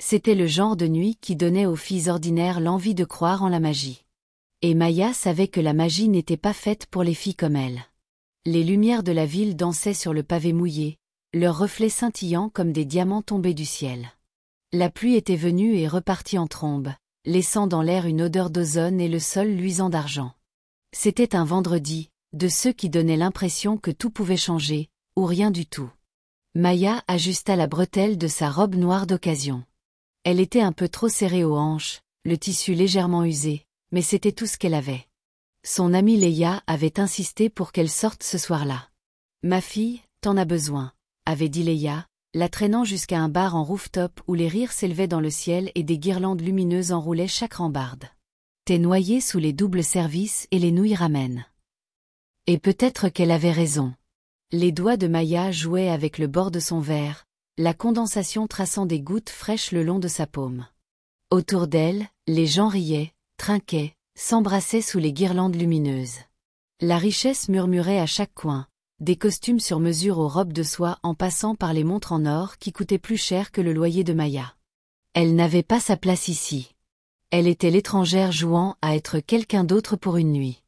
C'était le genre de nuit qui donnait aux filles ordinaires l'envie de croire en la magie. Et Maya savait que la magie n'était pas faite pour les filles comme elle. Les lumières de la ville dansaient sur le pavé mouillé, leurs reflets scintillant comme des diamants tombés du ciel. La pluie était venue et repartie en trombe, laissant dans l'air une odeur d'ozone et le sol luisant d'argent. C'était un vendredi, de ceux qui donnaient l'impression que tout pouvait changer, ou rien du tout. Maya ajusta la bretelle de sa robe noire d'occasion. Elle était un peu trop serrée aux hanches, le tissu légèrement usé, mais c'était tout ce qu'elle avait. Son amie Leia avait insisté pour qu'elle sorte ce soir-là. « Ma fille, t'en as besoin », avait dit Leia, la traînant jusqu'à un bar en rooftop où les rires s'élevaient dans le ciel et des guirlandes lumineuses enroulaient chaque rambarde. « T'es noyée sous les doubles services et les nouilles ramen. » Et peut-être qu'elle avait raison. Les doigts de Maya jouaient avec le bord de son verre, la condensation traçant des gouttes fraîches le long de sa paume. Autour d'elle, les gens riaient, trinquaient, s'embrassaient sous les guirlandes lumineuses. La richesse murmurait à chaque coin, des costumes sur mesure aux robes de soie en passant par les montres en or qui coûtaient plus cher que le loyer de Maya. Elle n'avait pas sa place ici. Elle était l'étrangère jouant à être quelqu'un d'autre pour une nuit.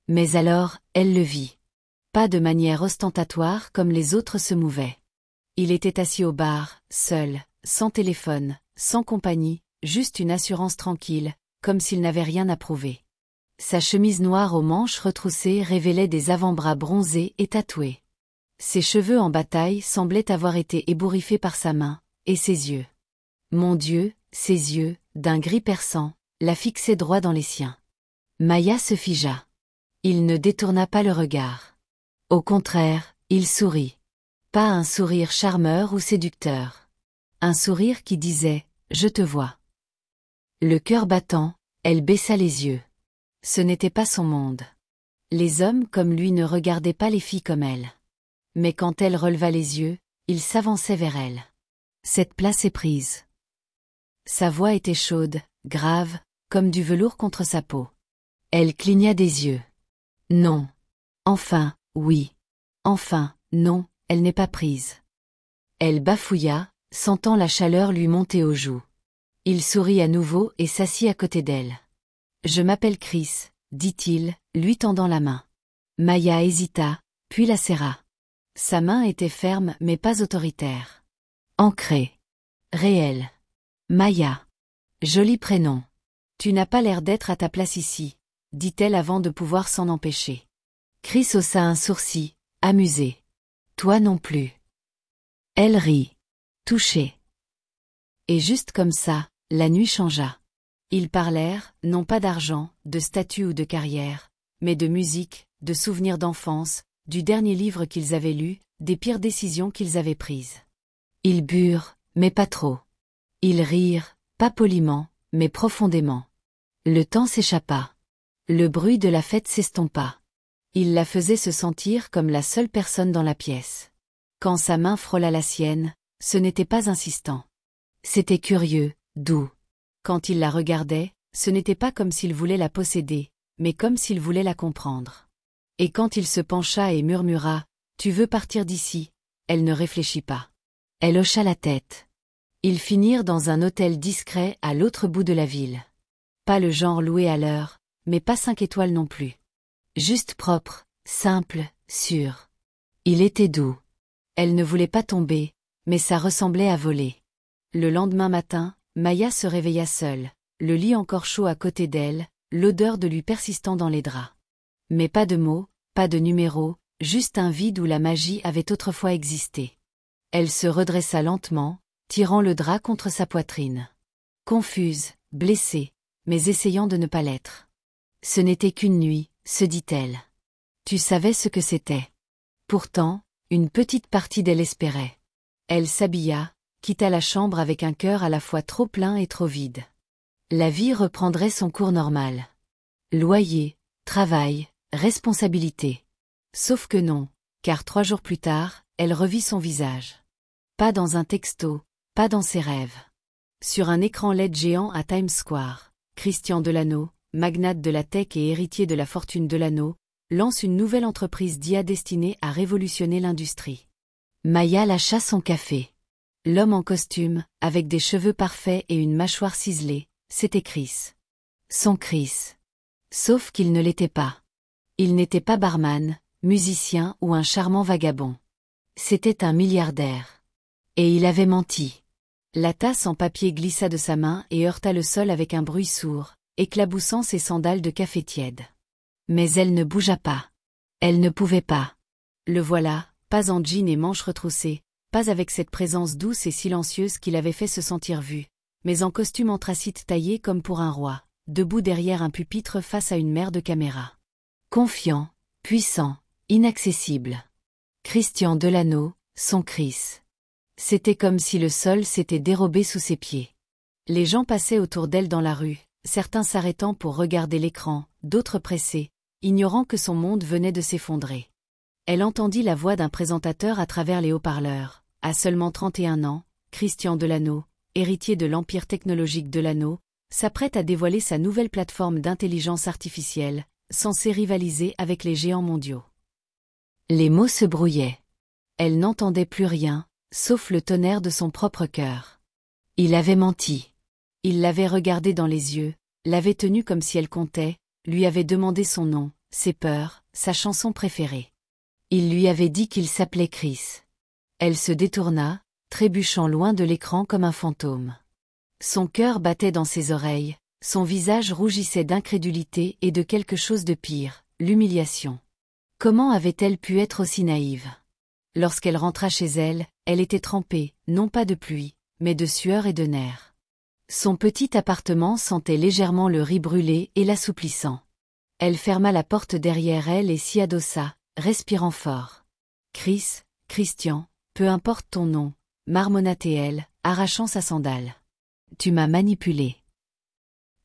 Mais alors, elle le vit. Pas de manière ostentatoire comme les autres se mouvaient. Il était assis au bar, seul, sans téléphone, sans compagnie, juste une assurance tranquille, comme s'il n'avait rien à prouver. Sa chemise noire aux manches retroussées révélait des avant-bras bronzés et tatoués. Ses cheveux en bataille semblaient avoir été ébouriffés par sa main, et ses yeux. Mon Dieu, ses yeux, d'un gris perçant, la fixaient droit dans les siens. Maya se figea. Il ne détourna pas le regard. Au contraire, il sourit. Pas un sourire charmeur ou séducteur. Un sourire qui disait « Je te vois ». Le cœur battant, elle baissa les yeux. Ce n'était pas son monde. Les hommes comme lui ne regardaient pas les filles comme elle. Mais quand elle releva les yeux, il s'avançait vers elle. Cette place est prise. Sa voix était chaude, grave, comme du velours contre sa peau. Elle cligna des yeux. Non. Enfin, oui. Enfin, non, elle n'est pas prise. Elle bafouilla, sentant la chaleur lui monter aux joues. Il sourit à nouveau et s'assit à côté d'elle. « Je m'appelle Chris », dit-il, lui tendant la main. Maya hésita, puis la serra. Sa main était ferme mais pas autoritaire. Ancrée. Réelle. Maya. Joli prénom. Tu n'as pas l'air d'être à ta place ici, dit-elle avant de pouvoir s'en empêcher. Chris haussa un sourcil, amusé. Toi non plus. Elle rit. Touchée. Et juste comme ça, la nuit changea. Ils parlèrent, non pas d'argent, de statut ou de carrière, mais de musique, de souvenirs d'enfance, du dernier livre qu'ils avaient lu, des pires décisions qu'ils avaient prises. Ils burent, mais pas trop. Ils rirent, pas poliment, mais profondément. Le temps s'échappa. Le bruit de la fête s'estompa. Il la faisait se sentir comme la seule personne dans la pièce. Quand sa main frôla la sienne, ce n'était pas insistant. C'était curieux, doux. Quand il la regardait, ce n'était pas comme s'il voulait la posséder, mais comme s'il voulait la comprendre. Et quand il se pencha et murmura « Tu veux partir d'ici ?» elle ne réfléchit pas. Elle hocha la tête. Ils finirent dans un hôtel discret à l'autre bout de la ville. Pas le genre loué à l'heure, mais pas 5 étoiles non plus. Juste propre, simple, sûr. Il était doux. Elle ne voulait pas tomber, mais ça ressemblait à voler. Le lendemain matin, Maya se réveilla seule, le lit encore chaud à côté d'elle, l'odeur de lui persistant dans les draps. Mais pas de mots, pas de numéro, juste un vide où la magie avait autrefois existé. Elle se redressa lentement, tirant le drap contre sa poitrine. Confuse, blessée, mais essayant de ne pas l'être. Ce n'était qu'une nuit, se dit-elle. Tu savais ce que c'était. Pourtant, une petite partie d'elle espérait. Elle s'habilla, quitta la chambre avec un cœur à la fois trop plein et trop vide. La vie reprendrait son cours normal. Loyer, travail, responsabilité. Sauf que non, car 3 jours plus tard, elle revit son visage. Pas dans un texto, pas dans ses rêves. Sur un écran LED géant à Times Square, Christian Delano, magnate de la tech et héritier de la fortune Delano, lance une nouvelle entreprise d'IA destinée à révolutionner l'industrie. Maya lâcha son café. L'homme en costume, avec des cheveux parfaits et une mâchoire ciselée, c'était Chris. Son Chris. Sauf qu'il ne l'était pas. Il n'était pas barman, musicien ou un charmant vagabond. C'était un milliardaire. Et il avait menti. La tasse en papier glissa de sa main et heurta le sol avec un bruit sourd, éclaboussant ses sandales de café tiède. Mais elle ne bougea pas. Elle ne pouvait pas. Le voilà, pas en jean et manches retroussées, pas avec cette présence douce et silencieuse qui l'avait fait se sentir vu, mais en costume anthracite taillé comme pour un roi, debout derrière un pupitre face à une mer de caméras. Confiant, puissant, inaccessible. Christian Delano, son Chris. C'était comme si le sol s'était dérobé sous ses pieds. Les gens passaient autour d'elle dans la rue, certains s'arrêtant pour regarder l'écran, d'autres pressés, ignorant que son monde venait de s'effondrer. Elle entendit la voix d'un présentateur à travers les haut-parleurs. À seulement 31 ans, Christian Delano, héritier de l'empire technologique Delano, s'apprête à dévoiler sa nouvelle plateforme d'intelligence artificielle, censée rivaliser avec les géants mondiaux. Les mots se brouillaient. Elle n'entendait plus rien, sauf le tonnerre de son propre cœur. Il avait menti. Il l'avait regardée dans les yeux, l'avait tenue comme si elle comptait, lui avait demandé son nom, ses peurs, sa chanson préférée. Il lui avait dit qu'il s'appelait Chris. Elle se détourna, trébuchant loin de l'écran comme un fantôme. Son cœur battait dans ses oreilles, son visage rougissait d'incrédulité et de quelque chose de pire, l'humiliation. Comment avait-elle pu être aussi naïve? Lorsqu'elle rentra chez elle, elle était trempée, non pas de pluie, mais de sueur et de nerfs. Son petit appartement sentait légèrement le riz brûlé et l'assouplissant. Elle ferma la porte derrière elle et s'y adossa, respirant fort. Chris, Christian, peu importe ton nom, marmonna-t-elle, arrachant sa sandale. Tu m'as manipulée.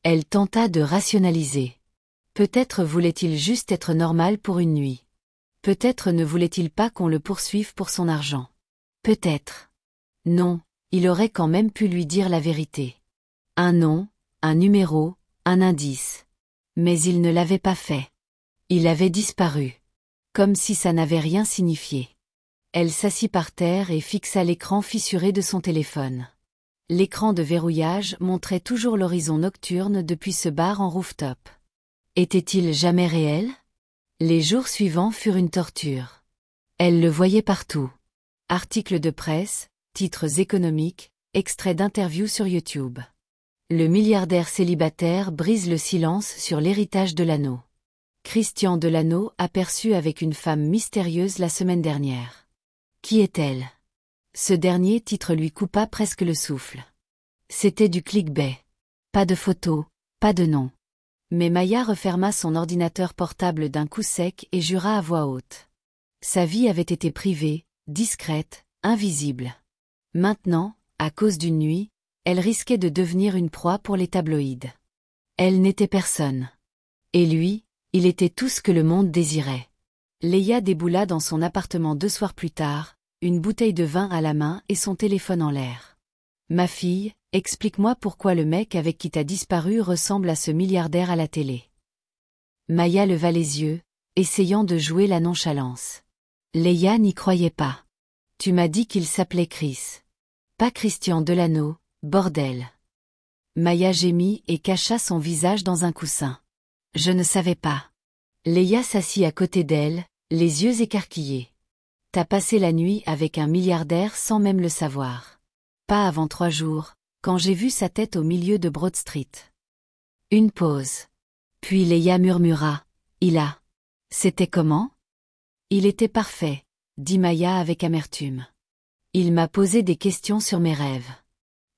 Elle tenta de rationaliser. Peut-être voulait-il juste être normal pour une nuit. Peut-être ne voulait-il pas qu'on le poursuive pour son argent. Peut-être. Non, il aurait quand même pu lui dire la vérité. Un nom, un numéro, un indice. Mais il ne l'avait pas fait. Il avait disparu. Comme si ça n'avait rien signifié. Elle s'assit par terre et fixa l'écran fissuré de son téléphone. L'écran de verrouillage montrait toujours l'horizon nocturne depuis ce bar en rooftop. Était-il jamais réel? Les jours suivants furent une torture. Elle le voyait partout. Articles de presse, titres économiques, extraits d'interviews sur YouTube. Le milliardaire célibataire brise le silence sur l'héritage Delano. Christian Delano aperçu avec une femme mystérieuse la semaine dernière. Qui est-elle? Ce dernier titre lui coupa presque le souffle. C'était du clickbait. Pas de photos, pas de nom. Mais Maya referma son ordinateur portable d'un coup sec et jura à voix haute. Sa vie avait été privée, discrète, invisible. Maintenant, à cause d'une nuit, elle risquait de devenir une proie pour les tabloïds. Elle n'était personne. Et lui, il était tout ce que le monde désirait. Leia déboula dans son appartement 2 soirs plus tard, une bouteille de vin à la main et son téléphone en l'air. « Ma fille, explique-moi pourquoi le mec avec qui t'as disparu ressemble à ce milliardaire à la télé. » Maya leva les yeux, essayant de jouer la nonchalance. Leia n'y croyait pas. « Tu m'as dit qu'il s'appelait Chris. Pas Christian Delano, bordel. » Maya gémit et cacha son visage dans un coussin. « Je ne savais pas. » Leia s'assit à côté d'elle, les yeux écarquillés. « T'as passé la nuit avec un milliardaire sans même le savoir. Pas avant 3 jours, quand j'ai vu sa tête au milieu de Broad Street. » Une pause. Puis Leia murmura, « Il a. » « C'était comment? » ?»« Il était parfait, » dit Maya avec amertume. « Il m'a posé des questions sur mes rêves.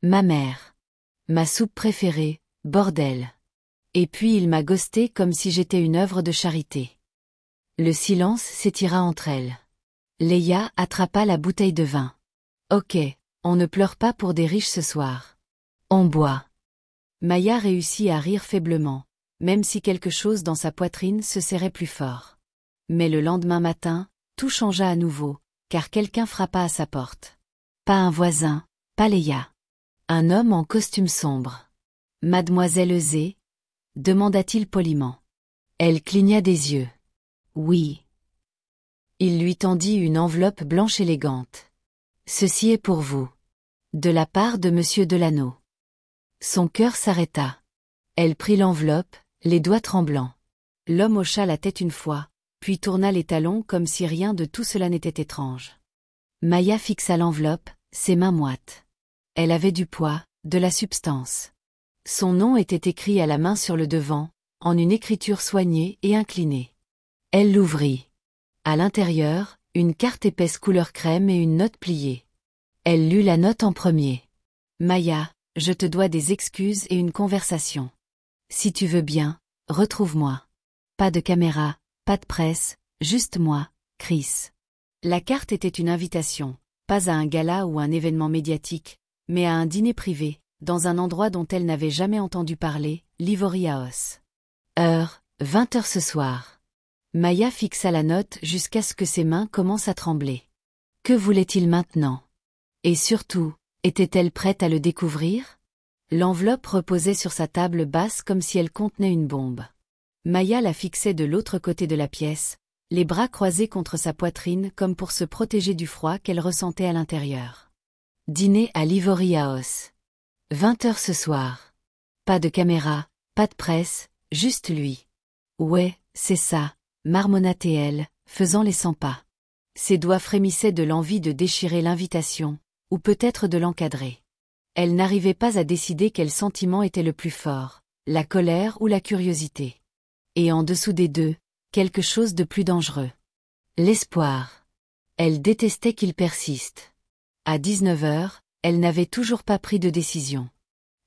Ma mère. Ma soupe préférée, bordel. Et puis il m'a ghosté comme si j'étais une œuvre de charité. » Le silence s'étira entre elles. Leia attrapa la bouteille de vin. « Ok, on ne pleure pas pour des riches ce soir. On boit. » Maya réussit à rire faiblement, même si quelque chose dans sa poitrine se serrait plus fort. Mais le lendemain matin, tout changea à nouveau, car quelqu'un frappa à sa porte. Pas un voisin, pas Leia. Un homme en costume sombre. « Mademoiselle Euzé ?» demanda-t-il poliment. Elle cligna des yeux. « Oui. » Il lui tendit une enveloppe blanche élégante. « Ceci est pour vous. » De la part de Monsieur Delano. Son cœur s'arrêta. Elle prit l'enveloppe, les doigts tremblants. L'homme hocha la tête une fois, puis tourna les talons comme si rien de tout cela n'était étrange. Maya fixa l'enveloppe, ses mains moites. Elle avait du poids, de la substance. Son nom était écrit à la main sur le devant, en une écriture soignée et inclinée. Elle l'ouvrit. À l'intérieur, une carte épaisse couleur crème et une note pliée. Elle lut la note en premier. Maya, je te dois des excuses et une conversation. Si tu veux bien, retrouve-moi. Pas de caméra, pas de presse, juste moi, Chris. La carte était une invitation, pas à un gala ou un événement médiatique, mais à un dîner privé, dans un endroit dont elle n'avait jamais entendu parler, l'Ivory House. Heure, 20h ce soir. Maya fixa la note jusqu'à ce que ses mains commencent à trembler. Que voulait-il maintenant? Et surtout, était-elle prête à le découvrir? L'enveloppe reposait sur sa table basse comme si elle contenait une bombe. Maya la fixait de l'autre côté de la pièce, les bras croisés contre sa poitrine comme pour se protéger du froid qu'elle ressentait à l'intérieur. Dîner à l'Ivory House. 20h ce soir. Pas de caméra, pas de presse, juste lui. Ouais, c'est ça, marmonnait-elle, faisant les 100 pas. Ses doigts frémissaient de l'envie de déchirer l'invitation, ou peut-être de l'encadrer. Elle n'arrivait pas à décider quel sentiment était le plus fort, la colère ou la curiosité. Et en dessous des deux, quelque chose de plus dangereux. L'espoir. Elle détestait qu'il persiste. À 19h, elle n'avait toujours pas pris de décision.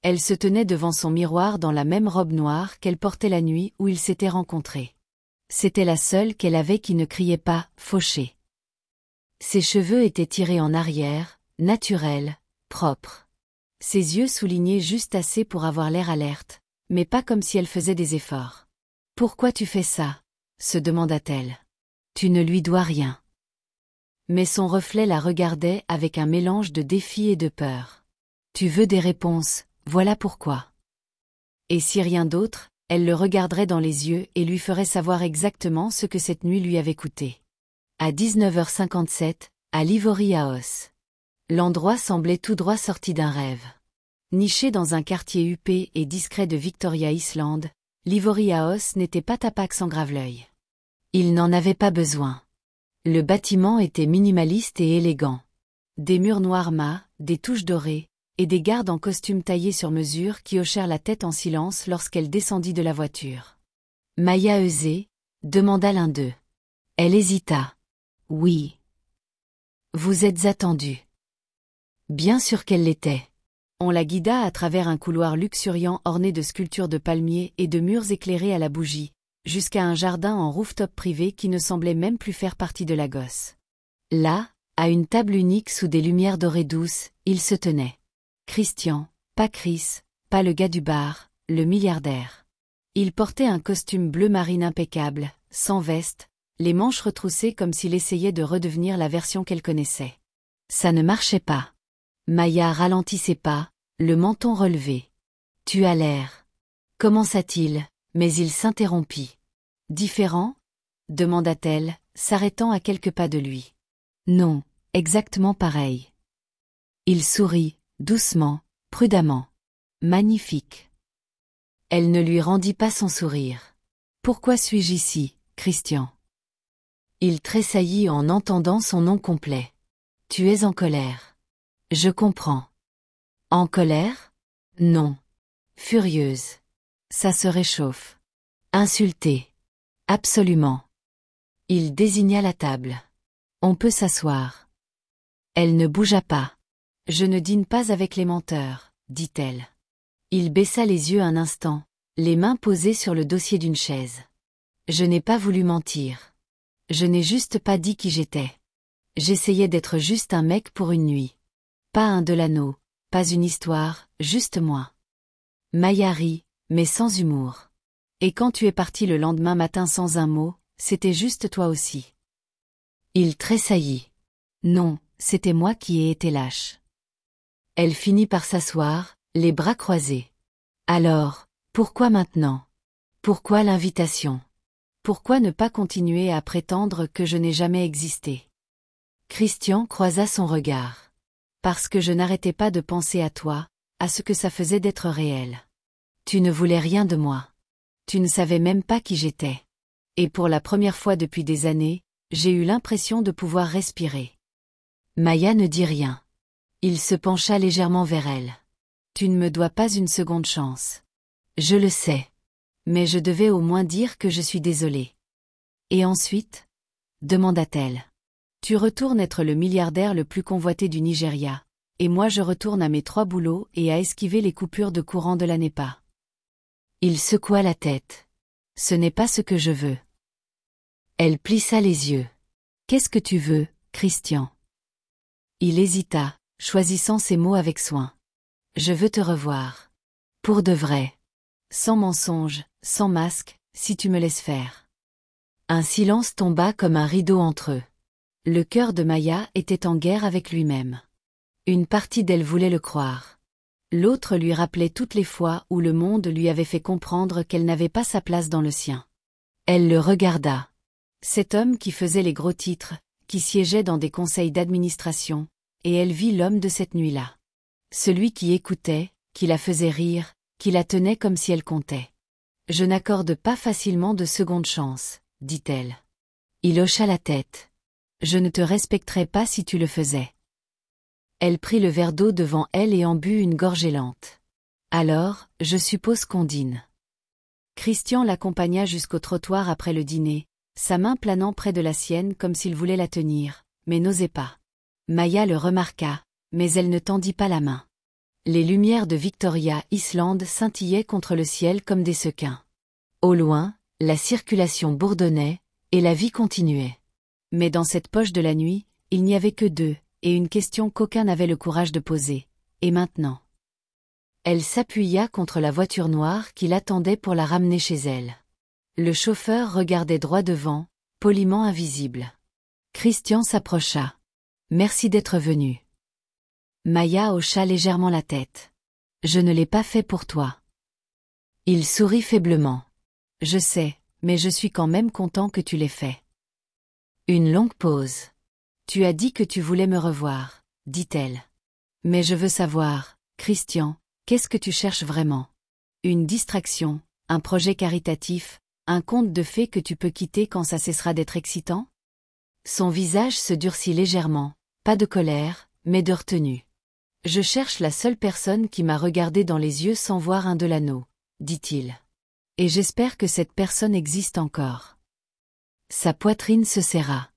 Elle se tenait devant son miroir dans la même robe noire qu'elle portait la nuit où ils s'étaient rencontrés. C'était la seule qu'elle avait qui ne criait pas « fauché ». Ses cheveux étaient tirés en arrière, naturels, propres. Ses yeux soulignaient juste assez pour avoir l'air alerte, mais pas comme si elle faisait des efforts. « Pourquoi tu fais ça ?» se demanda-t-elle. « Tu ne lui dois rien. » Mais son reflet la regardait avec un mélange de défi et de peur. « Tu veux des réponses, voilà pourquoi. » Et si rien d'autre, elle le regarderait dans les yeux et lui ferait savoir exactement ce que cette nuit lui avait coûté. À 19h57, à l'Ivory House. L'endroit semblait tout droit sorti d'un rêve. Niché dans un quartier huppé et discret de Victoria Island, l'Ivory House n'était pas tapax en graveleuil. Il n'en avait pas besoin. Le bâtiment était minimaliste et élégant. Des murs noirs mat, des touches dorées, et des gardes en costume taillé sur mesure qui hochèrent la tête en silence lorsqu'elle descendit de la voiture. « Maya Eusé ?» demanda l'un d'eux. Elle hésita. « Oui. »« Vous êtes attendue. » Bien sûr qu'elle l'était. On la guida à travers un couloir luxuriant orné de sculptures de palmiers et de murs éclairés à la bougie, jusqu'à un jardin en rooftop privé qui ne semblait même plus faire partie de la gosse. Là, à une table unique sous des lumières dorées douces, il se tenait. Christian, pas Chris, pas le gars du bar, le milliardaire. Il portait un costume bleu marine impeccable, sans veste, les manches retroussées comme s'il essayait de redevenir la version qu'elle connaissait. Ça ne marchait pas. Maya ralentit ses pas, le menton relevé. « Tu as l'air. » Commença-t-il, mais il s'interrompit. « Différent ?» demanda-t-elle, s'arrêtant à quelques pas de lui. « Non, exactement pareil. » Il sourit, doucement, prudemment. « Magnifique. » Elle ne lui rendit pas son sourire. « Pourquoi suis-je ici, Christian ?» Il tressaillit en entendant son nom complet. « Tu es en colère. » « Je comprends. » « En colère ? » ?»« Non. Furieuse. » « Ça se réchauffe. »« Insultée. » »« Absolument. » Il désigna la table. « On peut s'asseoir. » Elle ne bougea pas. « Je ne dîne pas avec les menteurs, » dit-elle. Il baissa les yeux un instant, les mains posées sur le dossier d'une chaise. « Je n'ai pas voulu mentir. Je n'ai juste pas dit qui j'étais. J'essayais d'être juste un mec pour une nuit. Pas un Delano, pas une histoire, juste moi. » Maya rit, mais sans humour. « Et quand tu es parti le lendemain matin sans un mot, c'était juste toi aussi. » Il tressaillit. « Non, c'était moi qui ai été lâche. » Elle finit par s'asseoir, les bras croisés. « Alors, pourquoi maintenant? Pourquoi l'invitation? Pourquoi ne pas continuer à prétendre que je n'ai jamais existé ?» Christian croisa son regard. Parce que je n'arrêtais pas de penser à toi, à ce que ça faisait d'être réel. Tu ne voulais rien de moi. Tu ne savais même pas qui j'étais. Et pour la première fois depuis des années, j'ai eu l'impression de pouvoir respirer. Maya ne dit rien. Il se pencha légèrement vers elle. Tu ne me dois pas une seconde chance. Je le sais. Mais je devais au moins dire que je suis désolée. Et ensuite? Demanda-t-elle. Tu retournes être le milliardaire le plus convoité du Nigeria, et moi je retourne à mes 3 boulots et à esquiver les coupures de courant de la NEPA. Il secoua la tête. Ce n'est pas ce que je veux. Elle plissa les yeux. Qu'est-ce que tu veux, Christian? Il hésita, choisissant ses mots avec soin. Je veux te revoir. Pour de vrai. Sans mensonge, sans masque, si tu me laisses faire. Un silence tomba comme un rideau entre eux. Le cœur de Maya était en guerre avec lui-même. Une partie d'elle voulait le croire. L'autre lui rappelait toutes les fois où le monde lui avait fait comprendre qu'elle n'avait pas sa place dans le sien. Elle le regarda. Cet homme qui faisait les gros titres, qui siégeait dans des conseils d'administration, et elle vit l'homme de cette nuit-là. Celui qui écoutait, qui la faisait rire, qui la tenait comme si elle comptait. Je n'accorde pas facilement de seconde chance, dit-elle. Il hocha la tête. Je ne te respecterais pas si tu le faisais. Elle prit le verre d'eau devant elle et en but une gorgée lente. Alors, je suppose qu'on dîne. Christian l'accompagna jusqu'au trottoir après le dîner, sa main planant près de la sienne comme s'il voulait la tenir, mais n'osait pas. Maya le remarqua, mais elle ne tendit pas la main. Les lumières de Victoria Island scintillaient contre le ciel comme des sequins. Au loin, la circulation bourdonnait, et la vie continuait. Mais dans cette poche de la nuit, il n'y avait que deux, et une question qu'aucun n'avait le courage de poser. Et maintenant? Elle s'appuya contre la voiture noire qui l'attendait pour la ramener chez elle. Le chauffeur regardait droit devant, poliment invisible. Christian s'approcha. Merci d'être venu. Maya hocha légèrement la tête. Je ne l'ai pas fait pour toi. Il sourit faiblement. Je sais, mais je suis quand même content que tu l'aies fait. Une longue pause. Tu as dit que tu voulais me revoir, dit-elle. Mais je veux savoir, Christian, qu'est-ce que tu cherches vraiment? Une distraction, un projet caritatif, un conte de fées que tu peux quitter quand ça cessera d'être excitant? Son visage se durcit légèrement, pas de colère, mais de retenue. Je cherche la seule personne qui m'a regardé dans les yeux sans voir un de l'anneau, dit-il. Et j'espère que cette personne existe encore. Sa poitrine se serra.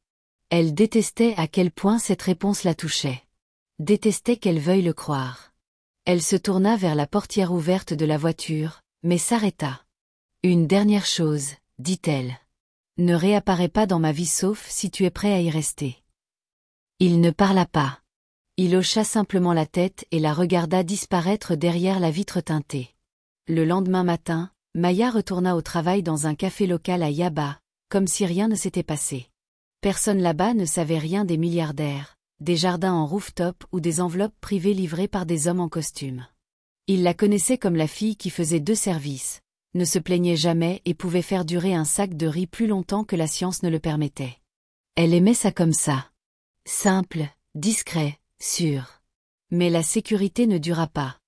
Elle détestait à quel point cette réponse la touchait. Détestait qu'elle veuille le croire. Elle se tourna vers la portière ouverte de la voiture, mais s'arrêta. Une dernière chose, dit-elle. Ne réapparais pas dans ma vie sauf si tu es prêt à y rester. Il ne parla pas. Il hocha simplement la tête et la regarda disparaître derrière la vitre teintée. Le lendemain matin, Maya retourna au travail dans un café local à Yaba, comme si rien ne s'était passé. Personne là-bas ne savait rien des milliardaires, des jardins en rooftop ou des enveloppes privées livrées par des hommes en costume. Il la connaissait comme la fille qui faisait 2 services, ne se plaignait jamais et pouvait faire durer un sac de riz plus longtemps que la science ne le permettait. Elle aimait ça comme ça. Simple, discret, sûr. Mais la sécurité ne dura pas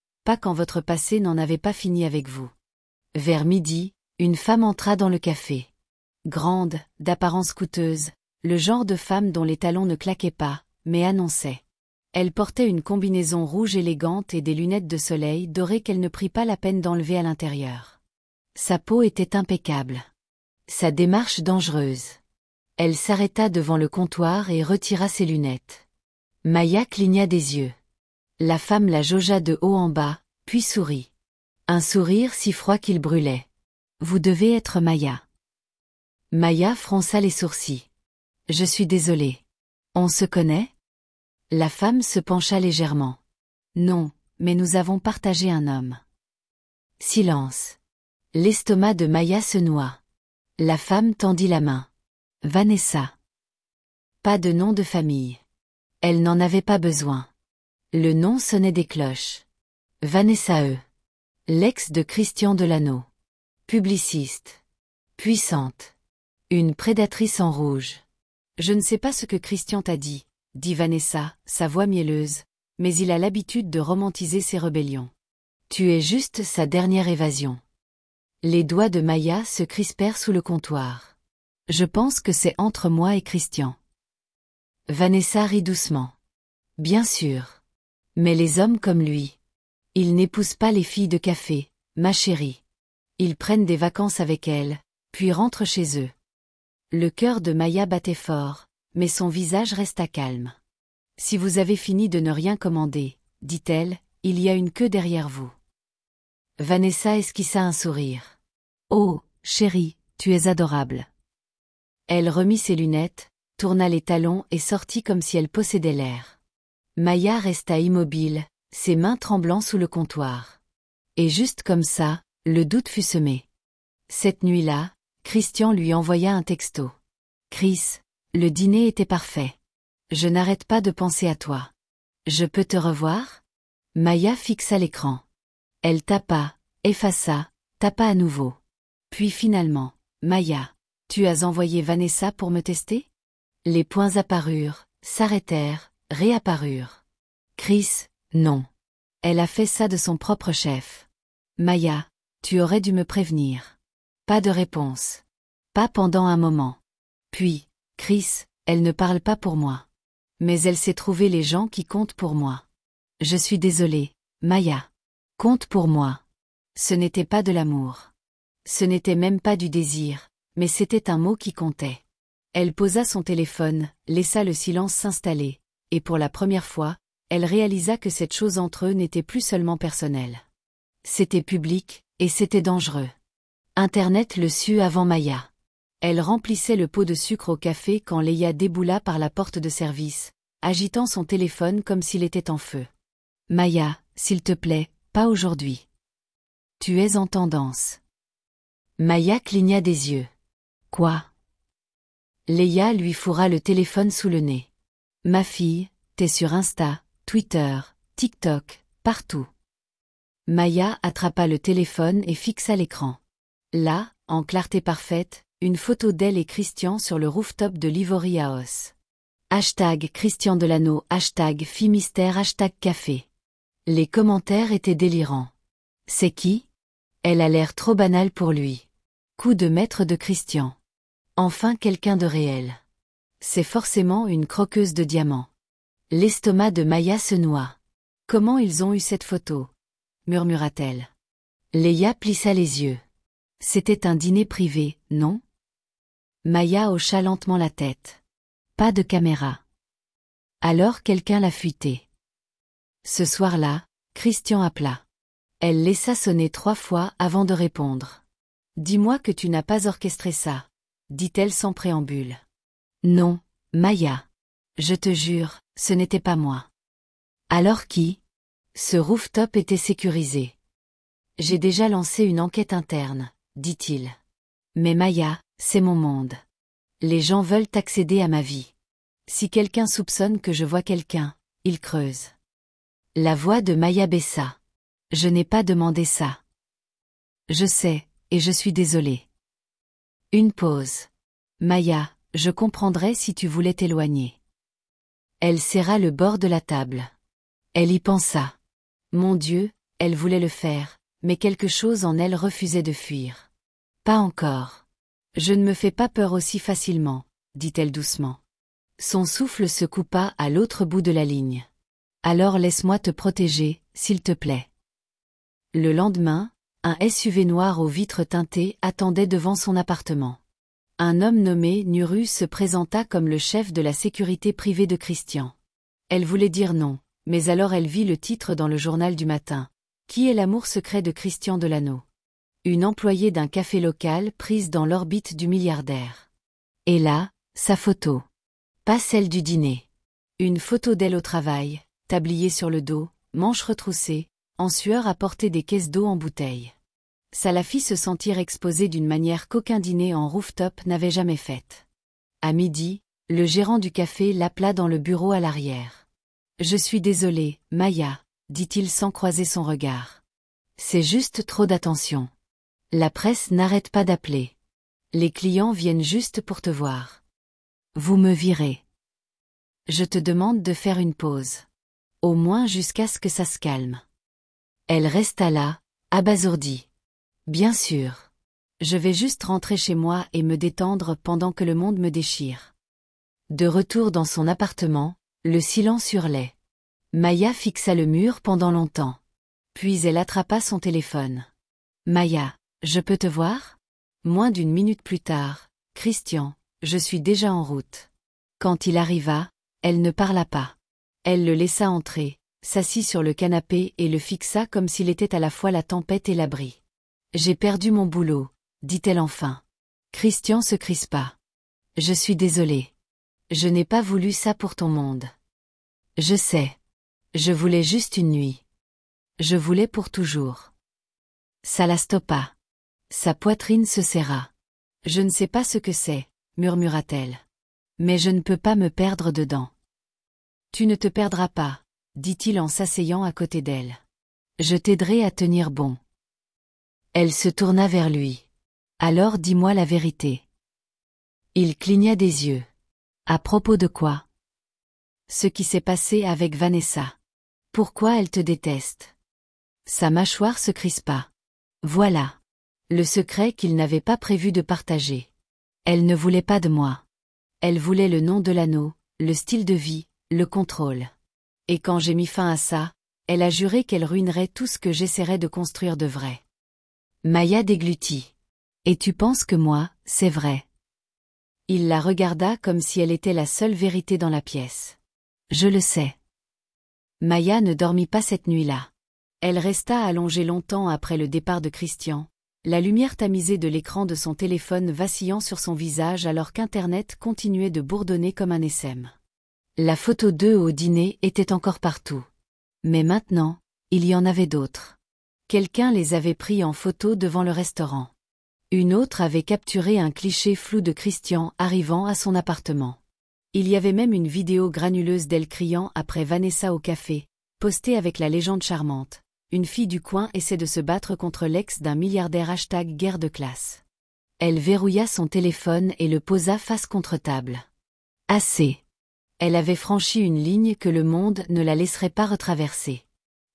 quand votre passé n'en avait pas fini avec vous. Vers midi, une femme entra dans le café. Grande, d'apparence coûteuse, le genre de femme dont les talons ne claquaient pas, mais annonçait. Elle portait une combinaison rouge élégante et des lunettes de soleil dorées qu'elle ne prit pas la peine d'enlever à l'intérieur. Sa peau était impeccable. Sa démarche dangereuse. Elle s'arrêta devant le comptoir et retira ses lunettes. Maya cligna des yeux. La femme la jaugea de haut en bas, puis sourit. Un sourire si froid qu'il brûlait. Vous devez être Maya. Maya fronça les sourcils. Je suis désolée. On se connaît? La femme se pencha légèrement. Non, mais nous avons partagé un homme. Silence. L'estomac de Maya se noua. La femme tendit la main. Vanessa. Pas de nom de famille. Elle n'en avait pas besoin. Le nom sonnait des cloches. Vanessa E. L'ex de Christian Delano. Publiciste. Puissante. Une prédatrice en rouge. Je ne sais pas ce que Christian t'a dit, dit Vanessa, sa voix mielleuse, mais il a l'habitude de romantiser ses rébellions. Tu es juste sa dernière évasion. Les doigts de Maya se crispèrent sous le comptoir. Je pense que c'est entre moi et Christian. Vanessa rit doucement. Bien sûr. Mais les hommes comme lui. Ils n'épousent pas les filles de café, ma chérie. Ils prennent des vacances avec elles, puis rentrent chez eux. Le cœur de Maya battait fort, mais son visage resta calme. Si vous avez fini de ne rien commander, dit-elle, il y a une queue derrière vous. Vanessa esquissa un sourire. Oh, chérie, tu es adorable. Elle remit ses lunettes, tourna les talons et sortit comme si elle possédait l'air. Maya resta immobile, ses mains tremblant sous le comptoir. Et juste comme ça, le doute fut semé. Cette nuit-là, Christian lui envoya un texto. Chris, le dîner était parfait. Je n'arrête pas de penser à toi. Je peux te revoir? Maya fixa l'écran. Elle tapa, effaça, tapa à nouveau. Puis finalement, Maya, tu as envoyé Vanessa pour me tester? Les points apparurent, s'arrêtèrent, réapparurent. Chris, non. Elle a fait ça de son propre chef. Maya, tu aurais dû me prévenir. Pas de réponse. Pas pendant un moment. Puis, Chris, elle ne parle pas pour moi. Mais elle sait trouver les gens qui comptent pour moi. Je suis désolée, Maya. Compte pour moi. Ce n'était pas de l'amour. Ce n'était même pas du désir, mais c'était un mot qui comptait. Elle posa son téléphone, laissa le silence s'installer, et pour la première fois, elle réalisa que cette chose entre eux n'était plus seulement personnelle. C'était public, et c'était dangereux. Internet le sut avant Maya. Elle remplissait le pot de sucre au café quand Leia déboula par la porte de service, agitant son téléphone comme s'il était en feu. Maya, s'il te plaît, pas aujourd'hui. Tu es en tendance. Maya cligna des yeux. Quoi? Leia lui fourra le téléphone sous le nez. Ma fille, t'es sur Insta, Twitter, TikTok, partout. Maya attrapa le téléphone et fixa l'écran. Là, en clarté parfaite, une photo d'elle et Christian sur le rooftop de l'Ivory House. Hashtag Christian Delano, hashtag fille mystère, hashtag café. Les commentaires étaient délirants. C'est qui? Elle a l'air trop banale pour lui. Coup de maître de Christian. Enfin quelqu'un de réel. C'est forcément une croqueuse de diamants. L'estomac de Maya se noua. Comment ils ont eu cette photo? Murmura-t-elle. Leia plissa les yeux. C'était un dîner privé, non? Maya hocha lentement la tête. Pas de caméra. Alors quelqu'un l'a fuité. Ce soir-là, Christian appela. Elle laissa sonner 3 fois avant de répondre. Dis-moi que tu n'as pas orchestré ça, dit-elle sans préambule. Non, Maya. Je te jure, ce n'était pas moi. Alors qui? Ce rooftop était sécurisé. J'ai déjà lancé une enquête interne, dit-il. Mais Maya, c'est mon monde. Les gens veulent accéder à ma vie. Si quelqu'un soupçonne que je vois quelqu'un, il creuse. La voix de Maya baissa. Je n'ai pas demandé ça. Je sais, et je suis désolée. Une pause. Maya, je comprendrais si tu voulais t'éloigner. Elle serra le bord de la table. Elle y pensa. Mon Dieu, elle voulait le faire, mais quelque chose en elle refusait de fuir. Pas encore. Je ne me fais pas peur aussi facilement, dit-elle doucement. Son souffle se coupa à l'autre bout de la ligne. Alors laisse-moi te protéger, s'il te plaît. Le lendemain, un SUV noir aux vitres teintées attendait devant son appartement. Un homme nommé Nuru se présenta comme le chef de la sécurité privée de Christian. Elle voulait dire non, mais alors elle vit le titre dans le journal du matin. Qui est l'amour secret de Christian Delano? Une employée d'un café local prise dans l'orbite du milliardaire. Et là, sa photo. Pas celle du dîner. Une photo d'elle au travail, tablier sur le dos, manches retroussées, en sueur à porter des caisses d'eau en bouteille. Ça la fit se sentir exposée d'une manière qu'aucun dîner en rooftop n'avait jamais faite. À midi, le gérant du café l'appela dans le bureau à l'arrière. « Je suis désolé, Maya, » dit-il sans croiser son regard. « C'est juste trop d'attention. La presse n'arrête pas d'appeler. Les clients viennent juste pour te voir. Vous me virez. Je te demande de faire une pause. » Au moins jusqu'à ce que ça se calme. Elle resta là, abasourdie. Bien sûr. Je vais juste rentrer chez moi et me détendre pendant que le monde me déchire. De retour dans son appartement, le silence hurlait. Maya fixa le mur pendant longtemps. Puis elle attrapa son téléphone. Maya, je peux te voir? Moins d'une minute plus tard, Christian, je suis déjà en route. Quand il arriva, elle ne parla pas. Elle le laissa entrer, s'assit sur le canapé et le fixa comme s'il était à la fois la tempête et l'abri. J'ai perdu mon boulot, dit-elle enfin. Christian se crispa. Je suis désolée. Je n'ai pas voulu ça pour ton monde. Je sais. Je voulais juste une nuit. Je voulais pour toujours. Ça la stoppa. Sa poitrine se serra. Je ne sais pas ce que c'est, murmura-t-elle. Mais je ne peux pas me perdre dedans. Tu ne te perdras pas, dit-il en s'asseyant à côté d'elle. Je t'aiderai à tenir bon. Elle se tourna vers lui. Alors dis-moi la vérité. Il cligna des yeux. À propos de quoi? Ce qui s'est passé avec Vanessa. Pourquoi elle te déteste? Sa mâchoire se crispa. Voilà. Le secret qu'il n'avait pas prévu de partager. Elle ne voulait pas de moi. Elle voulait le nom de l'anneau, le style de vie, le contrôle. Et quand j'ai mis fin à ça, elle a juré qu'elle ruinerait tout ce que j'essaierais de construire de vrai. Maya déglutit. Et tu penses que moi, c'est vrai? Il la regarda comme si elle était la seule vérité dans la pièce. Je le sais. Maya ne dormit pas cette nuit-là. Elle resta allongée longtemps après le départ de Christian, la lumière tamisée de l'écran de son téléphone vacillant sur son visage alors qu'Internet continuait de bourdonner comme un essaim. La photo d'eux au dîner était encore partout. Mais maintenant, il y en avait d'autres. Quelqu'un les avait pris en photo devant le restaurant. Une autre avait capturé un cliché flou de Christian arrivant à son appartement. Il y avait même une vidéo granuleuse d'elle criant après Vanessa au café, postée avec la légende charmante. Une fille du coin essaie de se battre contre l'ex d'un milliardaire # guerre de classe. Elle verrouilla son téléphone et le posa face contre table. Assez. Elle avait franchi une ligne que le monde ne la laisserait pas retraverser.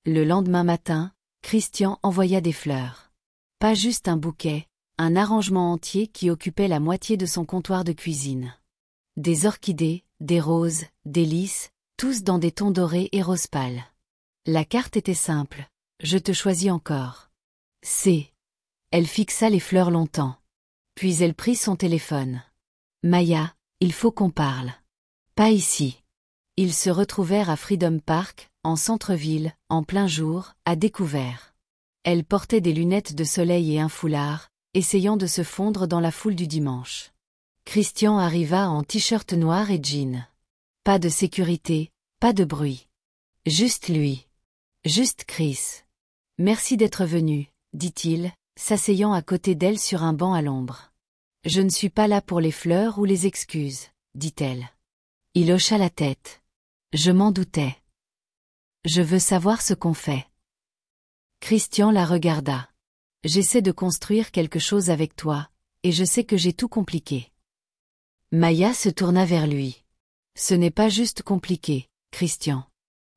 Le lendemain matin, Christian envoya des fleurs. Pas juste un bouquet, un arrangement entier qui occupait la moitié de son comptoir de cuisine. Des orchidées, des roses, des lys, tous dans des tons dorés et rose pâle. La carte était simple. Je te choisis encore. C'est. Elle fixa les fleurs longtemps. Puis elle prit son téléphone. Maya, il faut qu'on parle. Pas ici. Ils se retrouvèrent à Freedom Park, en centre-ville, en plein jour, à découvert. Elle portait des lunettes de soleil et un foulard, essayant de se fondre dans la foule du dimanche. Christian arriva en t-shirt noir et jean. Pas de sécurité, pas de bruit. Juste lui. Juste Chris. Merci d'être venu, dit-il, s'asseyant à côté d'elle sur un banc à l'ombre. Je ne suis pas là pour les fleurs ou les excuses, dit-elle. Il hocha la tête. Je m'en doutais. Je veux savoir ce qu'on fait. Christian la regarda. J'essaie de construire quelque chose avec toi, et je sais que j'ai tout compliqué. Maya se tourna vers lui. Ce n'est pas juste compliqué, Christian.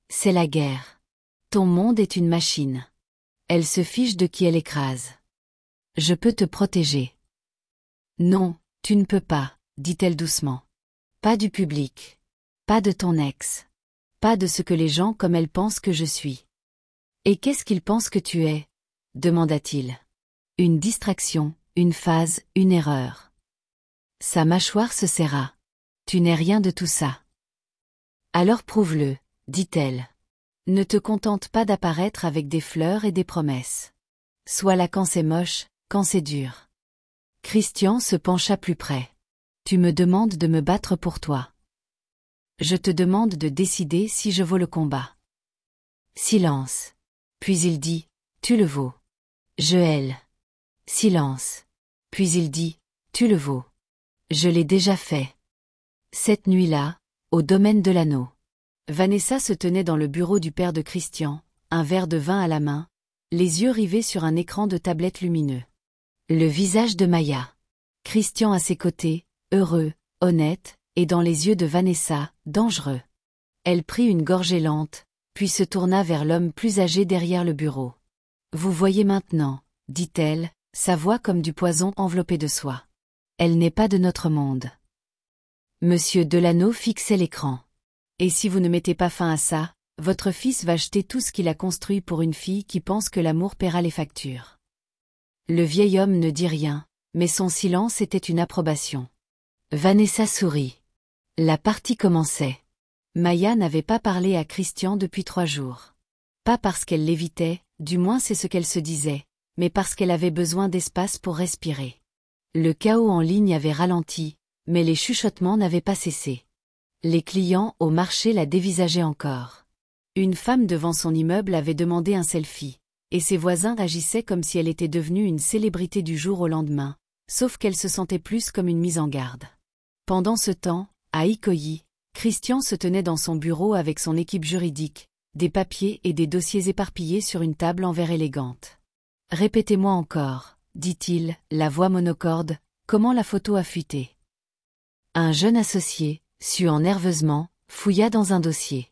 C'est la guerre. Ton monde est une machine. Elle se fiche de qui elle écrase. Je peux te protéger. Non, tu ne peux pas, dit-elle doucement. Pas du public. Pas de ton ex. Pas de ce que les gens comme elle pensent que je suis. Et qu'est-ce qu'ils pensent que tu es? Demanda-t-il. Une distraction, une phase, une erreur. Sa mâchoire se serra. Tu n'es rien de tout ça. Alors prouve-le, dit-elle. Ne te contente pas d'apparaître avec des fleurs et des promesses. Sois là quand c'est moche, quand c'est dur. Christian se pencha plus près. Tu me demandes de me battre pour toi. Je te demande de décider si je vaux le combat. Silence. Puis il dit, tu le vaux. Je hèle. Silence. Puis il dit, tu le vaux. Je l'ai déjà fait. Cette nuit-là, au domaine de l'anneau. Vanessa se tenait dans le bureau du père de Christian, un verre de vin à la main, les yeux rivés sur un écran de tablette lumineux. Le visage de Maya. Christian à ses côtés, heureux, honnête, et dans les yeux de Vanessa, dangereux. Elle prit une gorgée lente, puis se tourna vers l'homme plus âgé derrière le bureau. Vous voyez maintenant, dit-elle, sa voix comme du poison enveloppé de soie. Elle n'est pas de notre monde. Monsieur Delano fixait l'écran. Et si vous ne mettez pas fin à ça, votre fils va jeter tout ce qu'il a construit pour une fille qui pense que l'amour paiera les factures. Le vieil homme ne dit rien, mais son silence était une approbation. Vanessa sourit. La partie commençait. Maya n'avait pas parlé à Christian depuis 3 jours. Pas parce qu'elle l'évitait, du moins c'est ce qu'elle se disait, mais parce qu'elle avait besoin d'espace pour respirer. Le chaos en ligne avait ralenti, mais les chuchotements n'avaient pas cessé. Les clients au marché la dévisageaient encore. Une femme devant son immeuble avait demandé un selfie, et ses voisins agissaient comme si elle était devenue une célébrité du jour au lendemain, sauf qu'elle se sentait plus comme une mise en garde. Pendant ce temps, à Ikoyi, Christian se tenait dans son bureau avec son équipe juridique, des papiers et des dossiers éparpillés sur une table en verre élégante. « Répétez-moi encore, » dit-il, la voix monocorde, « comment la photo a fuité ?» Un jeune associé, suant nerveusement, fouilla dans un dossier.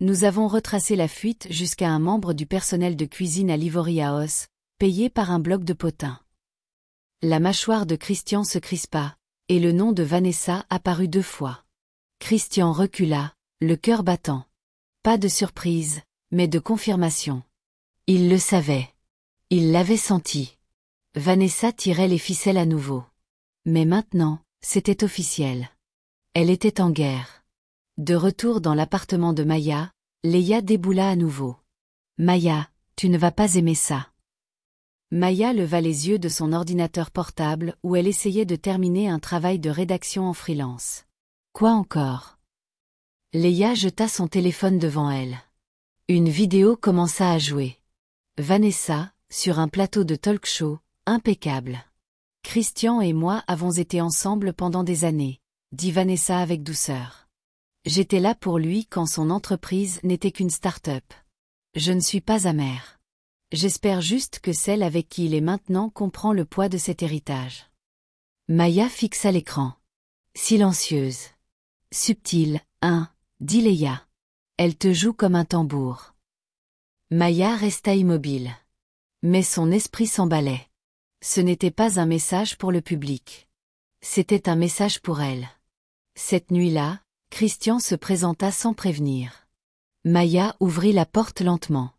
Nous avons retracé la fuite jusqu'à un membre du personnel de cuisine à l'Ivory House, payé par un bloc de potins. La mâchoire de Christian se crispa, et le nom de Vanessa apparut 2 fois. Christian recula, le cœur battant. Pas de surprise, mais de confirmation. Il le savait. Il l'avait senti. Vanessa tirait les ficelles à nouveau. Mais maintenant, c'était officiel. Elle était en guerre. De retour dans l'appartement de Maya, Leia déboula à nouveau. « Maya, tu ne vas pas aimer ça. » Maya leva les yeux de son ordinateur portable où elle essayait de terminer un travail de rédaction en freelance. « Quoi encore ?» Leia jeta son téléphone devant elle. Une vidéo commença à jouer. Vanessa, sur un plateau de talk-show, impeccable. « Christian et moi avons été ensemble pendant des années, » dit Vanessa avec douceur. « J'étais là pour lui quand son entreprise n'était qu'une start-up. Je ne suis pas amère. J'espère juste que celle avec qui il est maintenant comprend le poids de cet héritage. » Maya fixa l'écran. Silencieuse. Subtile, hein, dit Leia. Elle te joue comme un tambour. Maya resta immobile. Mais son esprit s'emballait. Ce n'était pas un message pour le public. C'était un message pour elle. Cette nuit-là, Christian se présenta sans prévenir. Maya ouvrit la porte lentement.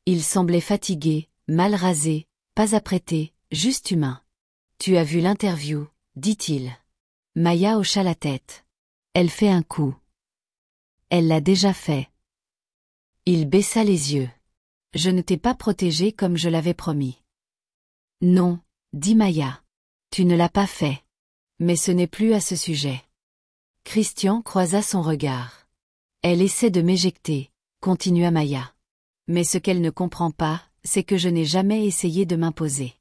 Il semblait fatigué, mal rasé, pas apprêté, juste humain. « Tu as vu l'interview ?» dit-il. Maya hocha la tête. Elle fait un coup. Elle l'a déjà fait. Il baissa les yeux. « Je ne t'ai pas protégé comme je l'avais promis. » Non, dit Maya. Tu ne l'as pas fait. Mais ce n'est plus à ce sujet. Christian croisa son regard. Elle essaie de m'éjecter, continua Maya. Mais ce qu'elle ne comprend pas, c'est que je n'ai jamais essayé de m'imposer.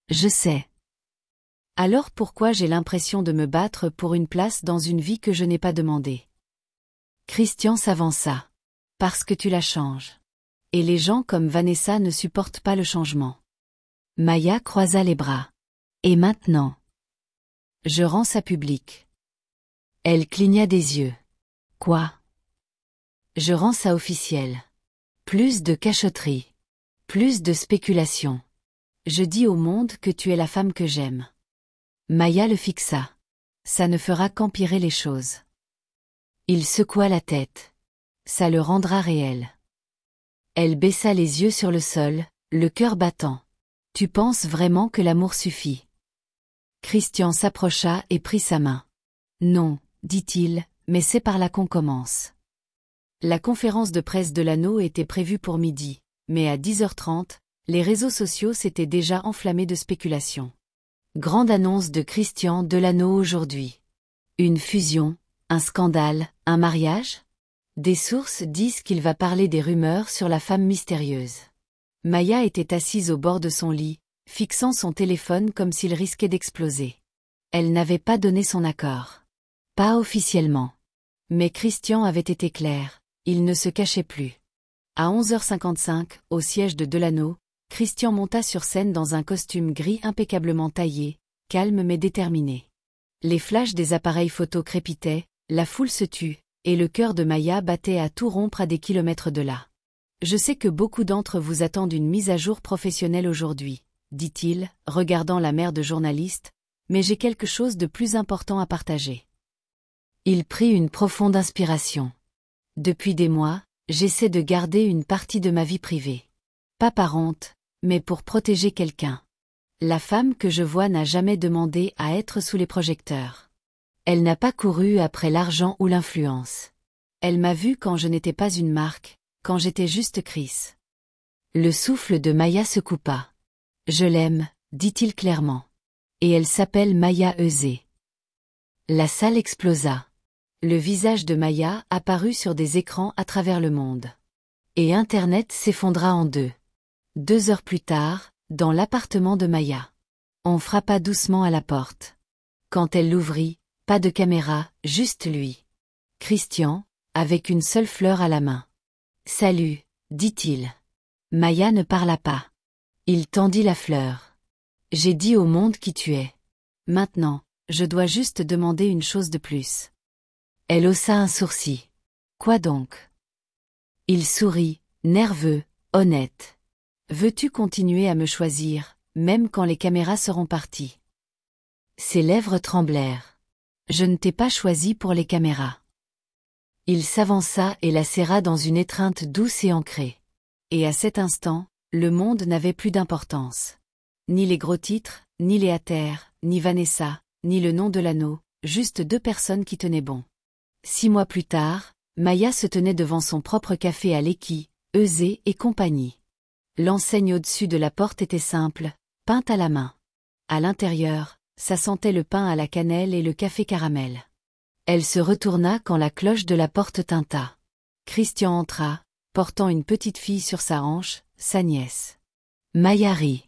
Je sais. Alors pourquoi j'ai l'impression de me battre pour une place dans une vie que je n'ai pas demandée? Christian s'avança. Parce que tu la changes. Et les gens comme Vanessa ne supportent pas le changement. Maya croisa les bras. Et maintenant? Je rends ça public. Elle cligna des yeux. Quoi? Je rends ça officiel. Plus de cachotterie. Plus de spéculation. Je dis au monde que tu es la femme que j'aime. Maya le fixa. Ça ne fera qu'empirer les choses. Il secoua la tête. Ça le rendra réel. Elle baissa les yeux sur le sol, le cœur battant. Tu penses vraiment que l'amour suffit? Christian s'approcha et prit sa main. Non, dit-il, mais c'est par là qu'on commence. La conférence de presse de l'anneau était prévue pour midi, mais à 10h30, les réseaux sociaux s'étaient déjà enflammés de spéculations. Grande annonce de Christian Delano aujourd'hui. Une fusion, un scandale, un mariage? Des sources disent qu'il va parler des rumeurs sur la femme mystérieuse. Maya était assise au bord de son lit, fixant son téléphone comme s'il risquait d'exploser. Elle n'avait pas donné son accord. Pas officiellement. Mais Christian avait été clair, il ne se cachait plus. À 11h55, au siège de Delano, Christian monta sur scène dans un costume gris impeccablement taillé, calme mais déterminé. Les flashs des appareils photo crépitaient, la foule se tut, et le cœur de Maya battait à tout rompre à des kilomètres de là. Je sais que beaucoup d'entre vous attendent une mise à jour professionnelle aujourd'hui, dit-il, regardant la mer de journaliste, mais j'ai quelque chose de plus important à partager. Il prit une profonde inspiration. Depuis des mois, j'essaie de garder une partie de ma vie privée. Pas par honte, mais pour protéger quelqu'un. La femme que je vois n'a jamais demandé à être sous les projecteurs. Elle n'a pas couru après l'argent ou l'influence. Elle m'a vu quand je n'étais pas une marque, quand j'étais juste Chris. Le souffle de Maya se coupa. Je l'aime, dit-il clairement. Et elle s'appelle Maya Eusé. La salle explosa. Le visage de Maya apparut sur des écrans à travers le monde. Et Internet s'effondra en deux. 2 heures plus tard, dans l'appartement de Maya. On frappa doucement à la porte. Quand elle l'ouvrit, pas de caméra, juste lui. Christian, avec une seule fleur à la main. « Salut », dit-il. Maya ne parla pas. Il tendit la fleur. « J'ai dit au monde qui tu es. Maintenant, je dois juste demander une chose de plus. » Elle haussa un sourcil. « Quoi donc ?» Il sourit, nerveux, honnête. « Veux-tu continuer à me choisir, même quand les caméras seront parties ?» Ses lèvres tremblèrent. « Je ne t'ai pas choisi pour les caméras. » Il s'avança et la serra dans une étreinte douce et ancrée. Et à cet instant, le monde n'avait plus d'importance. Ni les gros titres, ni les haters, ni Vanessa, ni le nom de l'anneau, juste 2 personnes qui tenaient bon. 6 mois plus tard, Maya se tenait devant son propre café à Lekki, Eusé et compagnie. L'enseigne au-dessus de la porte était simple, peinte à la main. À l'intérieur, ça sentait le pain à la cannelle et le café caramel. Elle se retourna quand la cloche de la porte tinta. Christian entra, portant une petite fille sur sa hanche, sa nièce. Maya rit.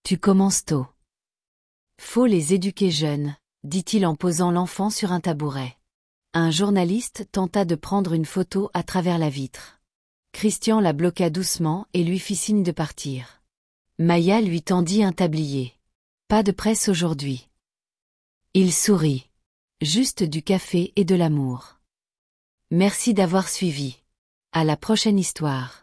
« Tu commences tôt. »« Faut les éduquer jeunes, » dit-il en posant l'enfant sur un tabouret. Un journaliste tenta de prendre une photo à travers la vitre. Christian la bloqua doucement et lui fit signe de partir. Maya lui tendit un tablier. « Pas de presse aujourd'hui. » Il sourit. Juste du café et de l'amour. Merci d'avoir suivi. À la prochaine histoire.